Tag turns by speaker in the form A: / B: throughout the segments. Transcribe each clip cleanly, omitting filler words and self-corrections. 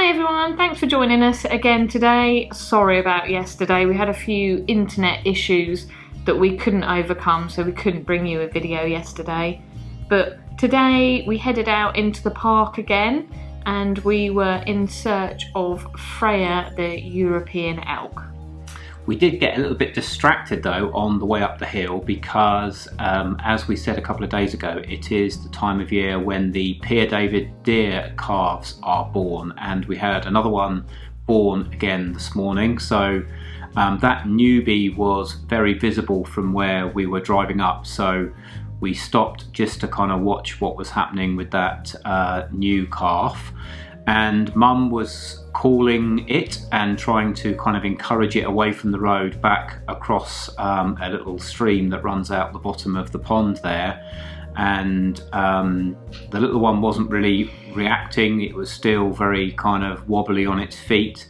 A: Hi everyone, thanks for joining us again today. Sorry about yesterday, we had a few internet issues that we couldn't overcome, so we couldn't bring you a video yesterday. But today we headed out into the park again and we were in search of Freya, the European elk.
B: We did get a little bit distracted though on the way up the hill because as we said a couple of days ago, it is the time of year when the Pier David deer calves are born, and we had another one born again this morning. So that newbie was very visible from where we were driving up, so we stopped just to kind of watch what was happening with that new calf. And Mum was calling it and trying to kind of encourage it away from the road back across a little stream that runs out the bottom of the pond there. And the little one wasn't really reacting. It was still very kind of wobbly on its feet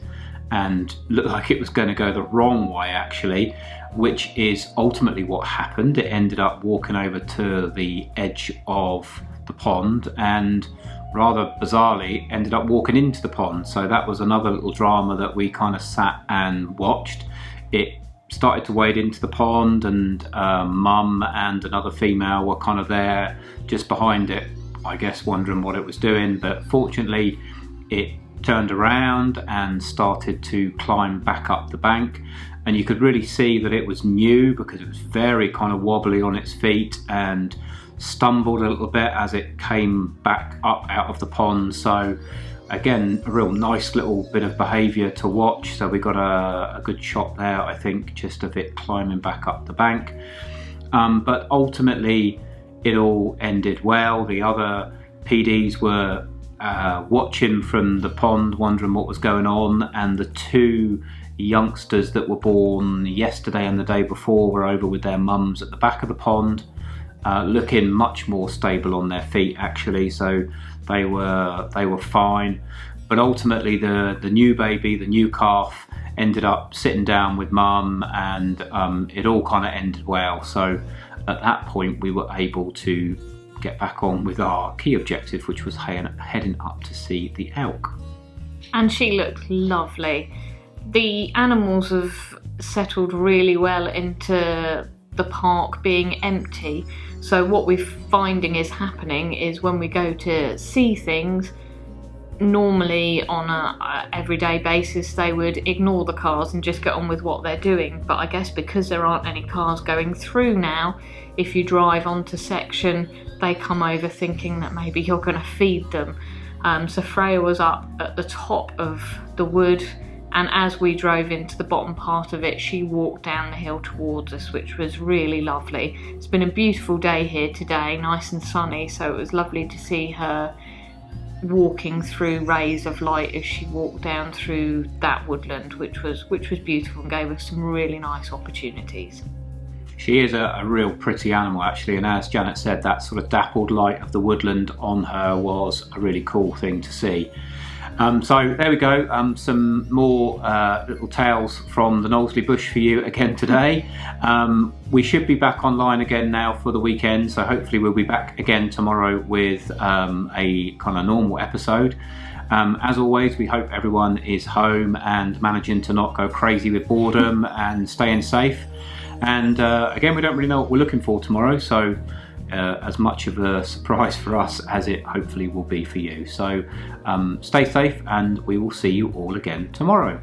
B: and looked like it was going to go the wrong way actually, which is ultimately what happened. It ended up walking over to the edge of the pond and rather bizarrely ended up walking into the pond. So that was another little drama that we kind of sat and watched. It started to wade into the pond and Mum and another female were kind of there just behind it, I guess wondering what it was doing, but fortunately it turned around and started to climb back up the bank, and you could really see that it was new because it was very kind of wobbly on its feet and stumbled a little bit as it came back up out of the pond. So again, a real nice little bit of behaviour to watch. So we got a good shot there, I think, just of it climbing back up the bank. But ultimately it all ended well. The other PDs were watching from the pond, wondering what was going on, and the two youngsters that were born yesterday and the day before were over with their mums at the back of the pond, looking much more stable on their feet actually, so they were fine. But ultimately the new baby, the new calf, ended up sitting down with Mum, and it all kind of ended well. So at that point we were able to get back on with our key objective, which was heading up to see the elk.
A: And she looked lovely. The animals have settled really well into the park being empty, so what we're finding is happening is when we go to see things, normally on a everyday basis they would ignore the cars and just get on with what they're doing, but I guess because there aren't any cars going through now, if you drive onto section they come over thinking that maybe you're going to feed them. So Freya was up at the top of the wood, and as we drove into the bottom part of it, she walked down the hill towards us, which was really lovely. It's been a beautiful day here today, nice and sunny, so it was lovely to see her walking through rays of light as she walked down through that woodland, which was beautiful and gave us some really nice opportunities.
B: She is a real pretty animal actually, and as Janet said, that sort of dappled light of the woodland on her was a really cool thing to see. So there we go, some more little tales from the Knowsley Bush for you again today. We should be back online again now for the weekend, so hopefully we'll be back again tomorrow with a kind of normal episode. As always, we hope everyone is home and managing to not go crazy with boredom and staying safe. And again, we don't really know what we're looking for tomorrow, so as much of a surprise for us as it hopefully will be for you. So stay safe, and we will see you all again tomorrow.